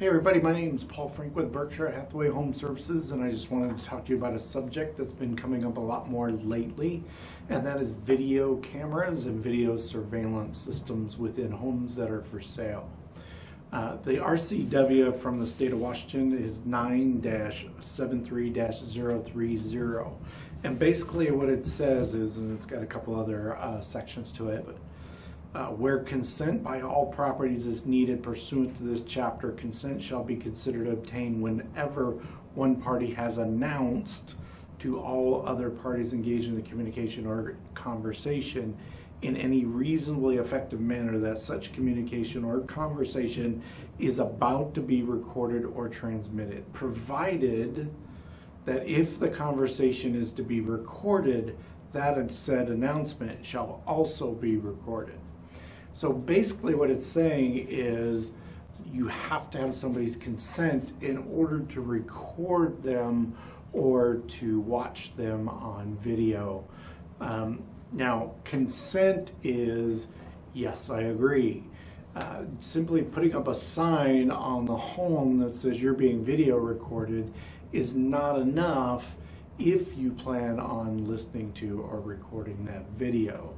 Hey everybody, my name is Paul Frank with Berkshire Hathaway Home Services, and I just wanted to talk to you about a subject that's been coming up a lot more lately, and that is video cameras and video surveillance systems within homes that are for sale. The RCW from the state of Washington is 9-73-030, and basically what it says is, and it's got a couple other sections to it, but where consent by all properties is needed pursuant to this chapter, consent shall be considered obtained whenever one party has announced to all other parties engaged in the communication or conversation in any reasonably effective manner that such communication or conversation is about to be recorded or transmitted, provided that if the conversation is to be recorded, that said announcement shall also be recorded. So basically what it's saying is you have to have somebody's consent in order to record them or to watch them on video. Now, consent is, yes, I agree. Simply putting up a sign on the home that says you're being video recorded is not enough if you plan on listening to or recording that video.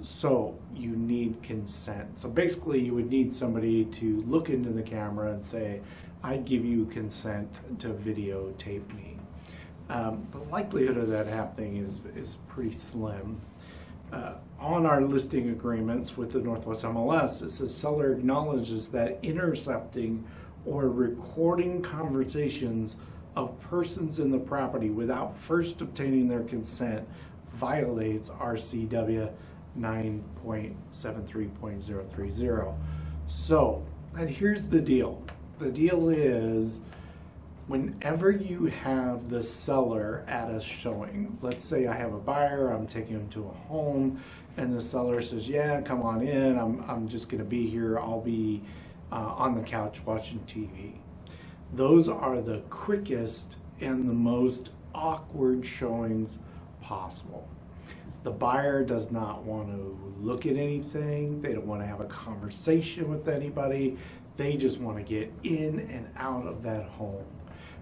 So you need consent. So basically you would need somebody to look into the camera and say, I give you consent to videotape me. The likelihood of that happening is pretty slim. On our listing agreements with the Northwest MLS, it says seller acknowledges that intercepting or recording conversations of persons in the property without first obtaining their consent violates RCW 9.73.030. So, and here's the deal. The deal is whenever you have the seller at a showing, let's say I have a buyer, I'm taking them to a home, and the seller says, yeah, come on in, I'm just going to be here, I'll be on the couch watching TV. Those are the quickest and the most awkward showings possible. The buyer does not want to look at anything. They don't want to have a conversation with anybody. They just want to get in and out of that home.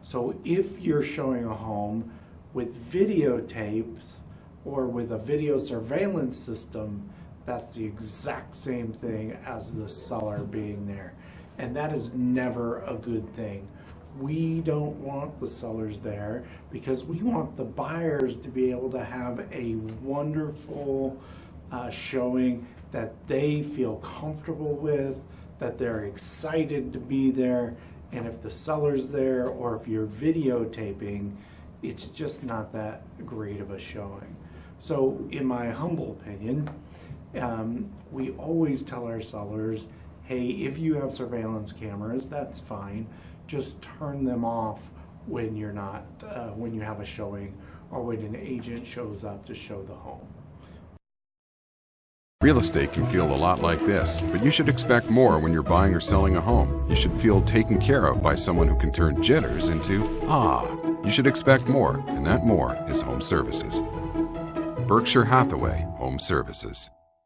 So if you're showing a home with videotapes or with a video surveillance system, that's the exact same thing as the seller being there. And that is never a good thing. We don't want the sellers there because we want the buyers to be able to have a wonderful showing that they feel comfortable with, that they're excited to be there. And if the seller's there or if you're videotaping, it's just not that great of a showing. So in my humble opinion, we always tell our sellers, hey, if you have surveillance cameras, that's fine. Just turn them off when you're not, when you have a showing or when an agent shows up to show the home. Real estate can feel a lot like this, but you should expect more when you're buying or selling a home. You should feel taken care of by someone who can turn jitters into ah. You should expect more, and that more is home services. Berkshire Hathaway Home Services.